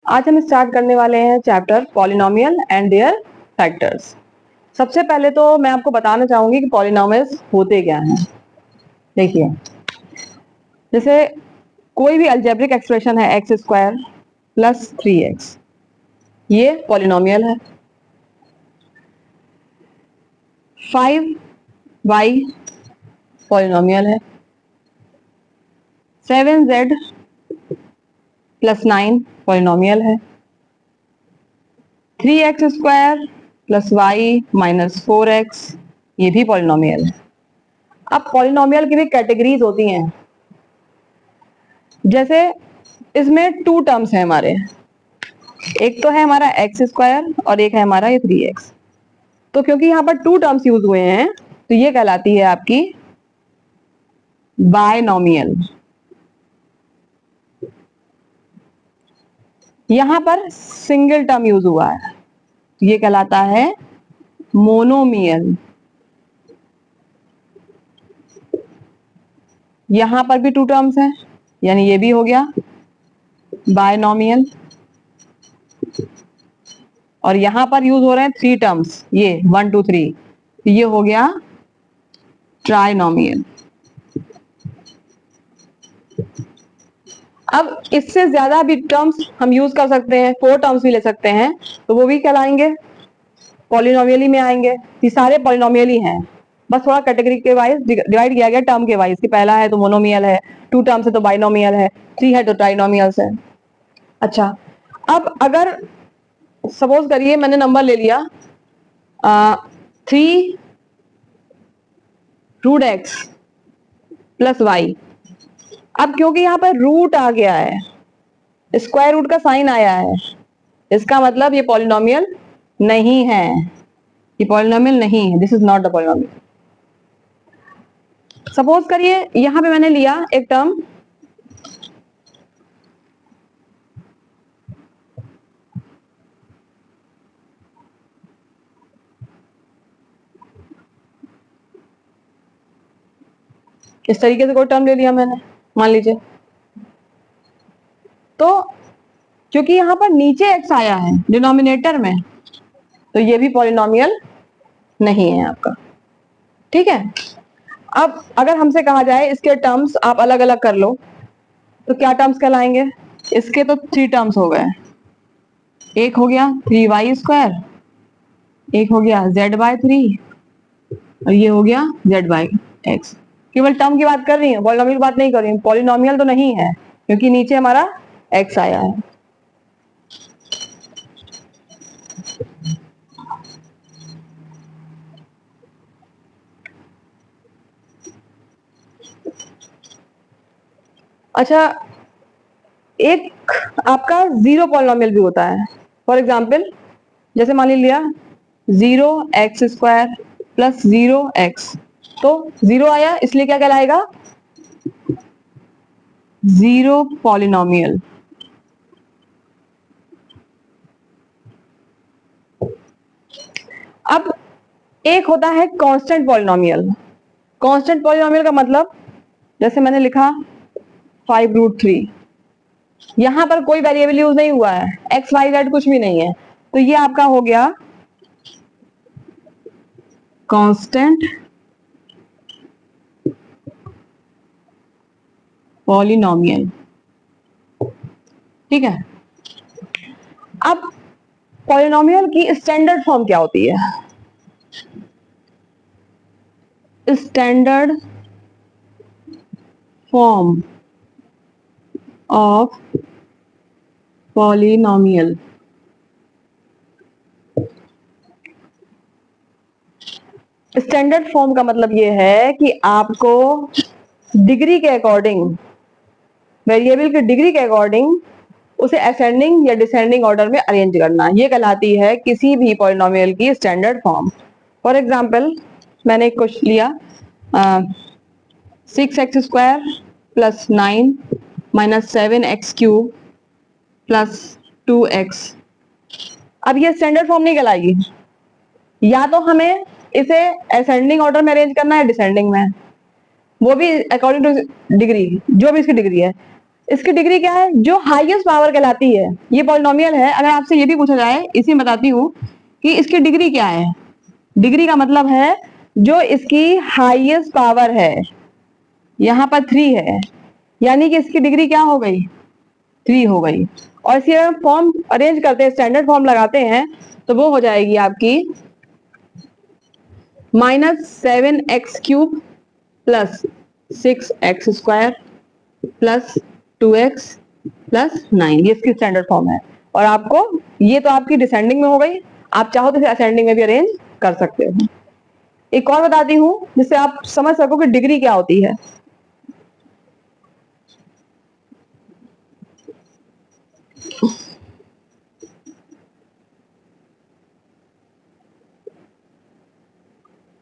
आज हम स्टार्ट करने वाले हैं chapter polynomial and their factors. सबसे पहले तो मैं आपको बताना चाहूंगी कि पॉलिनोमियल्स होते क्या हैं। देखिए, जैसे कोई भी अलजेब्रिक एक्सप्रेशन है एक्स स्क्वायर प्लस 3x, ये पॉलिनोमियल है। 5y पॉलिनोमियल है। 7z प्लस 9 पॉलिनोमियल है। 3x square plus Y minus 4x, ये भी पॉलिनोमियल है। अब पॉलिनोमियल की भी कैटेगरीज होती हैं। जैसे इसमें टू टर्म्स हैं हमारे, एक तो है हमारा एक्स स्क्वायर और एक है हमारा ये 3x। तो क्योंकि यहाँ पर टू टर्म्स यूज हुए हैं तो ये कहलाती है आपकी बायनोमियल। यहाँ पर सिंगल टर्म यूज हुआ है, ये कहलाता है मोनोमियल। यहाँ पर भी टू टर्म्स हैं, यानी ये भी हो गया बायनोमियल। और यहां पर यूज हो रहे हैं थ्री टर्म्स, ये 1 2 3, ये हो गया ट्राइनोमियल। अब इससे ज्यादा भी टर्म्स हम यूज कर सकते हैं, 4 टर्म्स भी ले सकते हैं, तो वो भी कहलाएंगे पॉलिनोमियल ही में आएंगे। ये सारे पॉलिनोमियल ही हैं, बस थोड़ा कैटेगरी के वाइज डिवाइड किया गया टर्म के वाइज कि पहला है तो मोनोमियल है, 2 टर्म्स है तो बाइनोमियल है, 3 है तो ट्राइनोमियल्स है। अच्छा, अब अगर सपोज करिए मैंने नंबर ले लिया 3 रूट एक्स प्लस वाई। अब क्योंकि यहाँ पर रूट आ गया है, स्क्वायर रूट का साइन आया है, इसका मतलब ये पॉलिनोमियल नहीं है, ये पॉलिनोमियल नहीं है, this is not the polynomial. Suppose करिए यहां पे मैंने लिया एक टर्म इस तरीके से, कोई टर्म ले लिया मैंने, मान लीजिए। तो क्योंकि यहां पर नीचे एक्स आया है डिनोमिनेटर में, तो ये भी पॉलिनोमियल नहीं है आपका। ठीक है, अब अगर हमसे कहा जाए इसके टर्म्स आप अलग अलग कर लो, तो क्या टर्म्स कहलाएंगे? इसके तो 3 टर्म्स हो गए, एक हो गया 3y स्क्वायर, एक हो गया z/3 और ये हो गया z/x। केवल टर्म की बात कर रही हूँ, पॉलिनोमियल की बात नहीं कर रही हूँ। पॉलिनोमियल तो नहीं है क्योंकि नीचे हमारा x आया है। अच्छा, एक आपका जीरो पॉलिनोमियल भी होता है। फॉर एग्जाम्पल, जैसे मान लिया 0x स्क्वायर प्लस 0x, तो 0 आया इसलिए क्या कहलाएगा? Zero polynomial. अब एक होता है कांस्टेंट पॉलिनोमियल। कांस्टेंट पॉलिनोमियल का मतलब, जैसे मैंने लिखा 5√3, यहां पर कोई वेरिएबल यूज नहीं हुआ है, एक्स वाई जेड कुछ भी नहीं है, तो ये आपका हो गया कांस्टेंट पॉलिनोमियल। ठीक है, अब पॉलिनोमियल की स्टैंडर्ड फॉर्म क्या होती है? Standard form of polynomial. Standard form का मतलब ये है कि आपको डिग्री के अकॉर्डिंग, वेरिएबल की डिग्री के अकॉर्डिंग उसे असेंडिंग या डिसेंडिंग ऑर्डर में अरेंज करना, ये कहलाती है किसी भी पॉलिनोमियल की स्टैंडर्ड फॉर्म। फॉर एग्जाम्पल, मैंने एक क्वेश्चन लिया 6x square plus 9 minus 7x³ plus 2x। अब ये स्टैंडर्ड फॉर्म नहीं कहलाएगी, या तो हमें इसे असेंडिंग ऑर्डर में अरेंज करना है, डिसेंडिंग में, वो भी अकॉर्डिंग टू डिग्री, जो भी इसकी डिग्री है। इसकी डिग्री क्या है? जो हाईएस्ट पावर कहलाती है, ये पॉलिनोमियल है। अगर आपसे ये भी पूछा जाए, इसी में बताती हूँ कि इसकी डिग्री क्या है। डिग्री का मतलब है जो इसकी हाईएस्ट पावर है, यहाँ पर 3 है, यानी कि इसकी डिग्री क्या हो गई? 3 हो गई। और इसी अगर फॉर्म अरेंज करते हैं, स्टैंडर्ड फॉर्म लगाते हैं, तो वो हो जाएगी आपकी -7x³ plus 6x² plus 2x+9, ये इसकी स्टैंडर्ड फॉर्म है। और आपको ये तो आपकी डिसेंडिंग में हो गई, आप चाहो तो इसे असेंडिंग में भी अरेंज कर सकते हो। एक और बताती हूँ जिससे आप समझ सको कि डिग्री क्या होती है।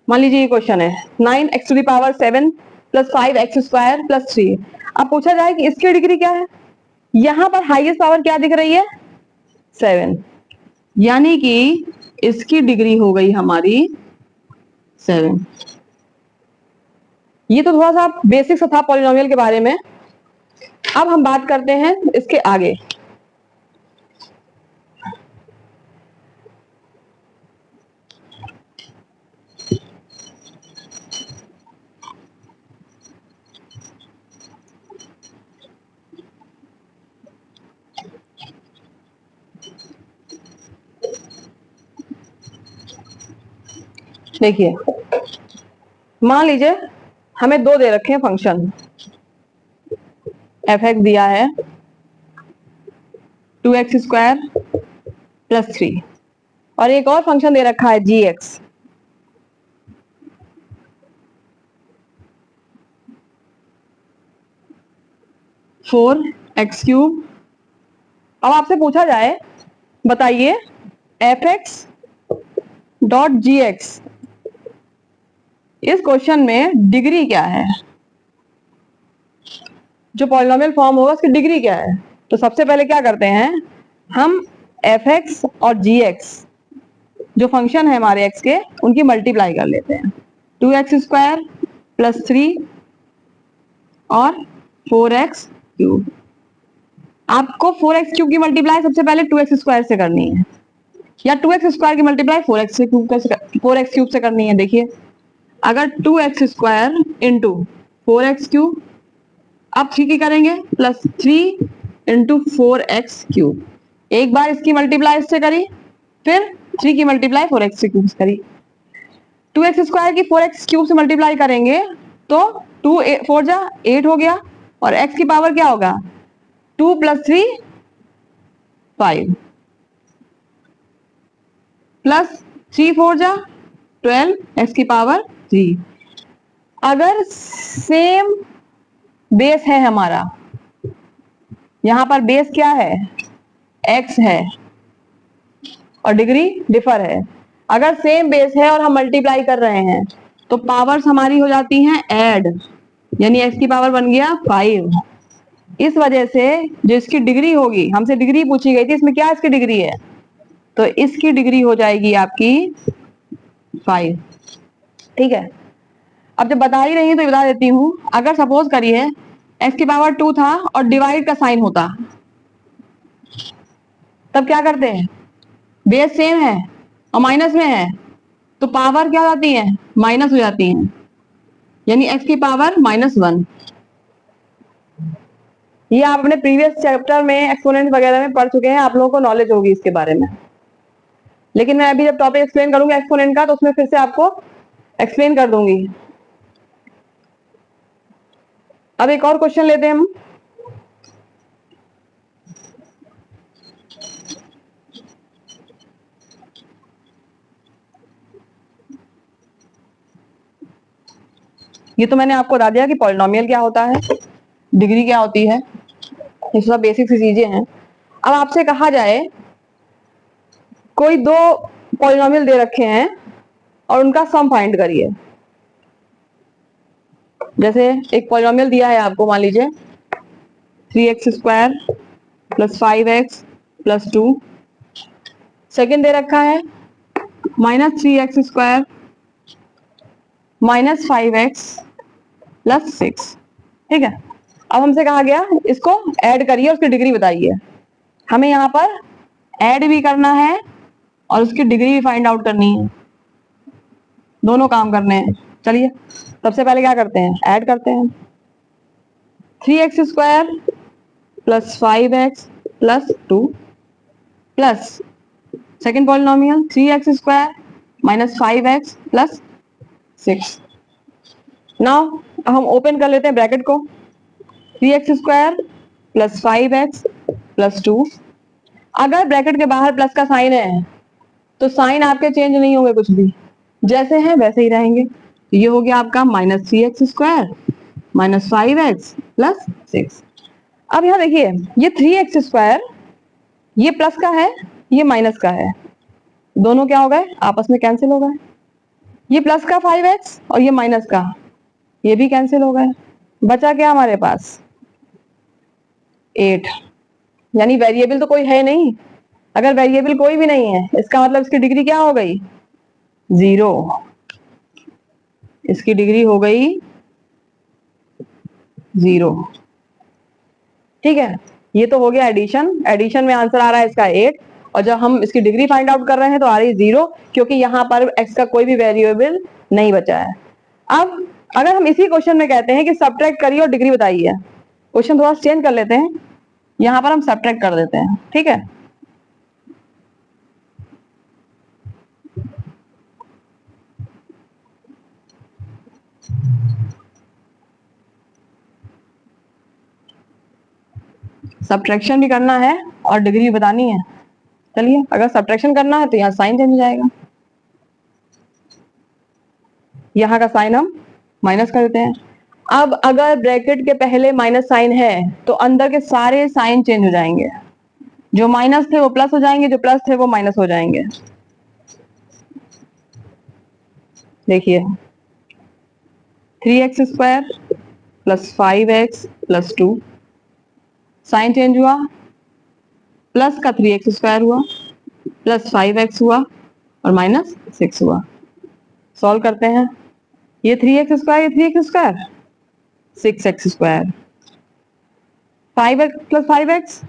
मान लीजिए ये क्वेश्चन है 9x⁻7 प्लस 5x² प्लस 3। अब पूछा जाए कि इसकी डिग्री क्या है। यहां पर हाईएस्ट पावर क्या दिख रही है? 7, यानी कि इसकी डिग्री हो गई हमारी 7। ये तो थोड़ा सा बेसिक था पॉलिनोमियल के बारे में। अब हम बात करते हैं इसके आगे। देखिए, मान लीजिए हमें दो दे रखे हैं फंक्शन, f(x) दिया है 2x² प्लस 3, और एक और फंक्शन दे रखा है gx, फोर एक्स क्यूब। अब आपसे पूछा जाए, बताइए f(x) डॉट gx, इस क्वेश्चन में डिग्री क्या है? जो पॉलिनोमियल फॉर्म होगा उसकी डिग्री क्या है? तो सबसे पहले क्या करते हैं, हम f(x) और gx, जो फंक्शन है हमारे x के, उनकी मल्टीप्लाई कर लेते हैं। 2x² प्लस 3 और 4x³ आपको 4x³ की मल्टीप्लाई सबसे पहले 2x² से करनी है, या 2x² की मल्टीप्लाई 4x³ से करनी है। देखिए, अगर 2x² इंटू 4x³, अब 3 की करेंगे प्लस 3 इंटू 4x³। एक बार इसकी मल्टीप्लाई इससे करी, फिर 3 की मल्टीप्लाई 4x³ से करी। 2x² की 4x³ से मल्टीप्लाई करेंगे तो 2 4 जा 8 हो गया, और x की पावर क्या होगा? 2 प्लस 3 5 प्लस 3 4 जा 12, x की पावर 3। अगर सेम बेस है हमारा, यहां पर बेस क्या है? x है, और डिग्री डिफर है। अगर सेम बेस है और हम मल्टीप्लाई कर रहे हैं, तो पावर्स हमारी हो जाती हैं ऐड, यानी x की पावर बन गया 5। इस वजह से जो इसकी डिग्री होगी, हमसे डिग्री पूछी गई थी, इसमें क्या इसकी डिग्री है? तो इसकी डिग्री हो जाएगी आपकी 5। ठीक है। अब जब बता ही रही हूं तो बता देती हूं, अगर सपोज करिए x की पावर 2 था और डिवाइड का साइन होता, तब क्या करते हैं? बेस सेम है और माइनस में है, तो पावर क्या हो जाती है? माइनस हो जाती है, यानी x की पावर -1। ये आप अपने प्रीवियस चैप्टर में एक्सपोनेंट वगैरह में पढ़ चुके हैं, आप लोगों को नॉलेज होगी इसके बारे में। लेकिन मैं अभी जब टॉपिक एक्सप्लेन करूंगी एक्सपोनेंट का, तो उसमें फिर से आपको एक्सप्लेन कर दूंगी। अब एक और क्वेश्चन लेते हैं हम। ये तो मैंने आपको बता दिया कि पॉलिनोमियल क्या होता है, डिग्री क्या होती है, ये सब बेसिक सी चीजें हैं। अब आपसे कहा जाए कोई दो पॉलिनोमियल दे रखे हैं और उनका सम फाइंड करिए। जैसे एक पॉलिनोमियल दिया है आपको, मान लीजिए 3x² plus 5x plus 2। Second दे रखा है -3x² -5x प्लस 6। ठीक है। अब हमसे कहा गया इसको ऐड करिए, उसकी डिग्री बताइए। हमें यहाँ पर ऐड भी करना है और उसकी डिग्री भी फाइंड आउट करनी है, दोनों काम करने हैं। चलिए सबसे पहले क्या करते हैं, ऐड करते हैं। 3x² plus 5x plus 2 plus second polynomial 3x² minus 5x plus 6। Now हम ओपन कर लेते हैं ब्रैकेट को। 3x² plus 5x plus 2। अगर ब्रैकेट के बाहर प्लस का साइन है तो साइन आपके चेंज नहीं होंगे, कुछ भी जैसे हैं वैसे ही रहेंगे। ये हो गया आपका -3x² माइनस 5x प्लस 6। अब यहाँ देखिए ये 3x², ये प्लस का है, ये माइनस का है, दोनों क्या हो गए, आपस में कैंसिल हो गए। ये प्लस का 5x और ये माइनस का, ये भी कैंसिल हो गए। बचा क्या हमारे पास, 8। यानी वेरिएबल तो कोई है नहीं। अगर वेरिएबल कोई भी नहीं है इसका मतलब इसकी डिग्री क्या हो गई, 0। इसकी डिग्री हो गई 0। ठीक है, ये तो हो गया एडिशन। एडिशन में आंसर आ रहा है इसका 8, और जब हम इसकी डिग्री फाइंड आउट कर रहे हैं तो आ रही है 0, क्योंकि यहाँ पर x का कोई भी वेरिएबल नहीं बचा है। अब अगर हम इसी क्वेश्चन में कहते हैं कि सब्ट्रैक्ट करिए और डिग्री बताइए, क्वेश्चन थोड़ा चेंज कर लेते हैं, यहाँ पर हम सब्ट्रैक्ट कर देते हैं। ठीक है, सब्ट्रैक्शन भी करना है और डिग्री भी बतानी है। चलिए अगर सब्ट्रैक्शन करना है तो यहाँ साइन चेंज हो जाएगा, यहाँ का साइन हम माइनस कर देते हैं। अब अगर ब्रैकेट के पहले माइनस साइन है तो अंदर के सारे साइन चेंज हो जाएंगे, जो माइनस थे वो प्लस हो जाएंगे, जो प्लस थे वो माइनस हो जाएंगे। देखिए 3x² plus 5x plus 2, sign change हुआ, प्लस का 3x² हुआ, प्लस 5x हुआ और माइनस 6 हुआ। सॉल्व करते हैं, ये 3x², ये 3x², 6x², 5x plus 5x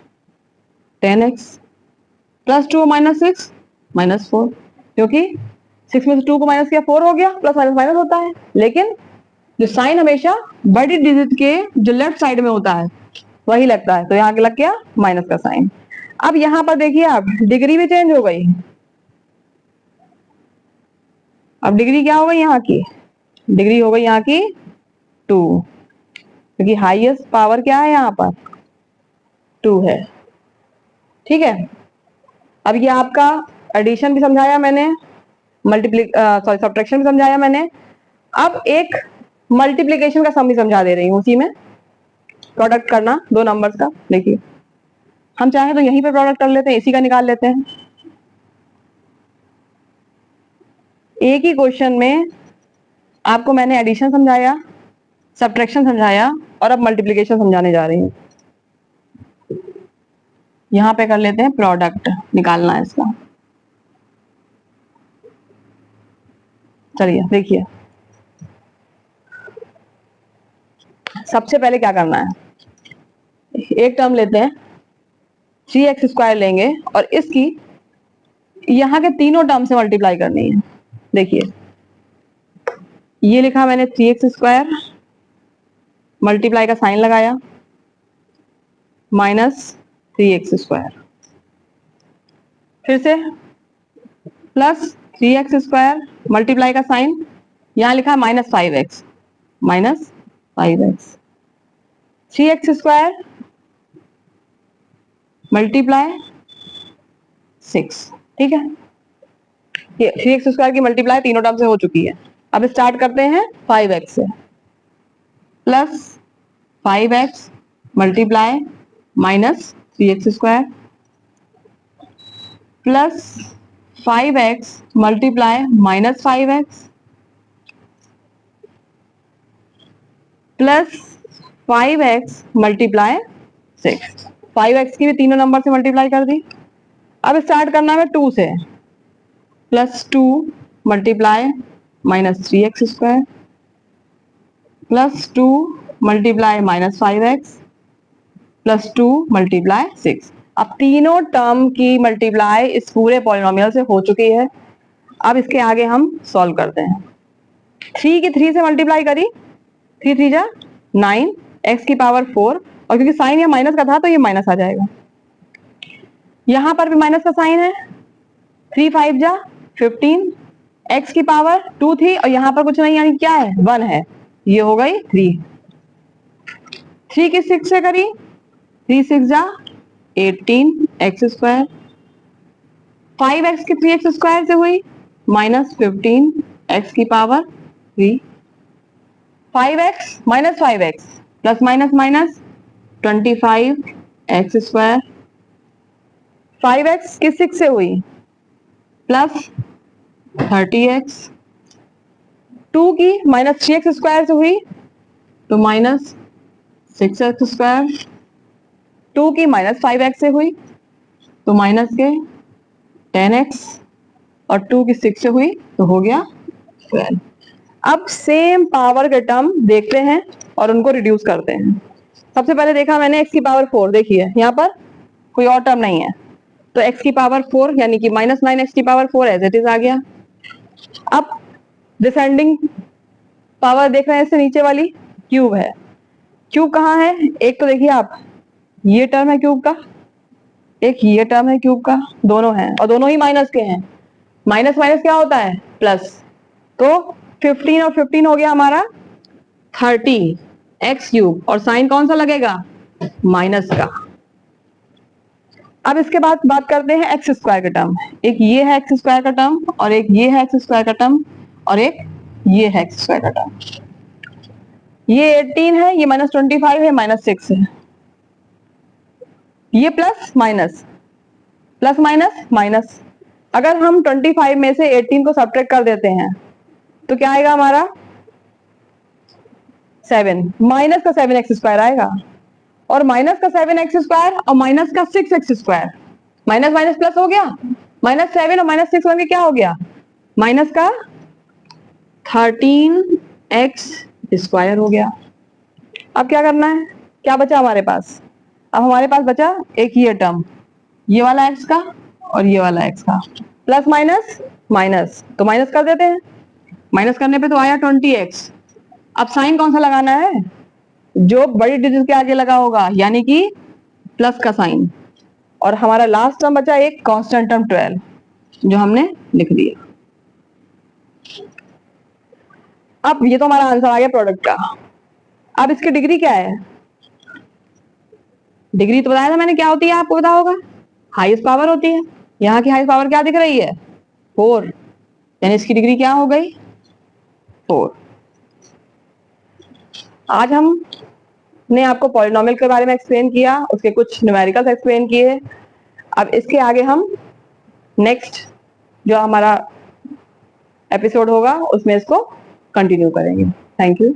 10x plus 2 minus 6 minus 4, क्योंकि 6 में से 2 को माइनस किया 4 हो गया। प्लस माइनस माइनस होता है, लेकिन जो साइन हमेशा बड़ी डिजिट के जो लेफ्ट साइड में होता है वही लगता है, तो यहाँ लग गया माइनस का साइन। अब यहाँ पर देखिए आप डिग्री भी चेंज हो गई। अब डिग्री क्या हो गई यहाँ की, डिग्री हो गई यहाँ की 2, क्योंकि हाईएस्ट पावर क्या है यहाँ पर 2 है। ठीक है, अब ये आपका एडिशन भी समझाया मैंने, सब्ट्रैक्शन भी समझाया मैंने। अब एक मल्टीप्लिकेशन का सम भी समझा दे रही हूँ, उसी में प्रोडक्ट करना दो नंबर्स का। देखिए हम चाहें तो यहीं पे प्रोडक्ट कर लेते हैं, इसी का निकाल लेते हैं। एक ही क्वेश्चन में आपको मैंने एडिशन समझाया, सब्ट्रैक्शन समझाया और अब मल्टीप्लिकेशन समझाने जा रही हूँ। यहां पे कर लेते हैं प्रोडक्ट, निकालना है इसका। चलिए देखिए सबसे पहले क्या करना है, एक टर्म लेते हैं 3x² लेंगे और इसकी यहाँ के तीनों टर्म से मल्टीप्लाई करनी है। देखिए ये लिखा मैंने 3x², मल्टीप्लाई का साइन लगाया, माइनस 3x², फिर से प्लस 3x², मल्टीप्लाई का साइन, यहां लिखा minus 5x, minus 5x, 3x² multiply 6। ठीक है, ये 3x² की मल्टीप्लाई तीनों टर्म से हो चुकी है। अब स्टार्ट करते हैं 5x से, plus 5x multiply minus 3x² plus 5x multiply minus 5x plus 5x multiply 6। 5x की भी तीनों नंबर से मल्टीप्लाई कर दी। अब स्टार्ट करना है 2 से, plus 2 multiply minus 3x² plus 2 multiply -5x plus 2 multiply 6। अब तीनों टर्म की मल्टीप्लाई इस पूरे पॉलिनोमियल से हो चुकी है। अब इसके आगे हम सॉल्व करते हैं। 3 की 3 से मल्टीप्लाई करी, 3 3 जा 9, x की पावर 4, और क्योंकि साइन यहाँ माइनस का था तो ये माइनस आ जाएगा। यहां पर भी माइनस का साइन है, 3 5 जा 15, x की पावर 2 थी और यहाँ पर कुछ नहीं, यानी क्या है 1 है, ये हो गई 3। 3 की 6 से करी, 3 6 जा 18 एक्स स्क्वायर, 5x की 3x स्क्वायर से हुई -15 x की power 3, 5x minus 5x plus minus minus 25 x square, 5x की 6 से हुई प्लस 30x, 2 की -3x स्क्वायर से हुई तो -6x स्क्वायर, 2 की -5x से हुई तो माइनस के 10x, और 2 की 6 से हुई तो हो गया 12। अब सेम पावर के टर्म देखते हैं और उनको रिड्यूस करते हैं। सबसे पहले देखा मैंने x की पावर 4, देखिए यहाँ पर कोई और टर्म नहीं है, तो x की पावर 4 यानी कि -9x की पावर 4 एज इट इज आ गया। अब डिसेंडिंग पावर देख रहे हैं, इससे नीचे वाली क्यूब है। क्यूब कहाँ है? एक तो देखिए आप, ये टर्म है क्यूब का, एक ये टर्म है क्यूब का, दोनों हैं और दोनों ही माइनस के हैं। माइनस माइनस क्या होता है? प्लस। तो 15 और 15 हो गया हमारा 30 एक्स क्यूब, और साइन कौन सा लगेगा? माइनस का। अब इसके बाद बात करते हैं एक्स स्क्वायर का टर्म। एक ये है एक्स स्क्वायर का टर्म, और एक ये है एक्स स्क्वायर का टर्म, और एक ये है एक्स स्क्वायर का टर्म। ये 18 है, ये -25 है, -6 है, ये plus minus plus minus minus. अगर हम 25 में से 18 को सब्ट्रैक्ट कर देते हैं तो क्या आएगा हमारा? 7, माइनस का 7x स्क्वायर आएगा, और माइनस का 7x स्क्वायर और माइनस का 6x square, minus minus plus हो गया, -7 और -6 बन के क्या हो गया? माइनस का 13x स्क्वायर हो गया। अब क्या करना है? क्या बचा हमारे पास? अब हमारे पास बचा एक ये टर्म, ये वाला x का और ये वाला x का, प्लस माइनस माइनस, तो माइनस कर देते हैं। माइनस करने पे तो आया 20x। अब साइन कौन सा लगाना है? जो बड़ी डिजिट के आगे लगा होगा, यानी कि प्लस का साइन। और हमारा लास्ट टर्म बचा एक कांस्टेंट टर्म 12, जो हमने लिख दिया। अब ये तो हमारा आंसर आ गया प्रोडक्ट का। अब इसकी डिग्री क्या है? डिग्री तो बताया था मैंने क्या होती है, आपको पता होगा, हाईएस्ट पावर होती है। यहाँ की हाईएस्ट पावर क्या दिख रही है? 4, यानी इसकी डिग्री क्या हो गई? 4। आज हमने आपको पॉलिनोमियल के बारे में एक्सप्लेन किया, उसके कुछ न्यूमेरिकल्स एक्सप्लेन किए। अब इसके आगे हम नेक्स्ट जो हमारा एपिसोड होगा उसमें इसको कंटिन्यू करेंगे। Thank you.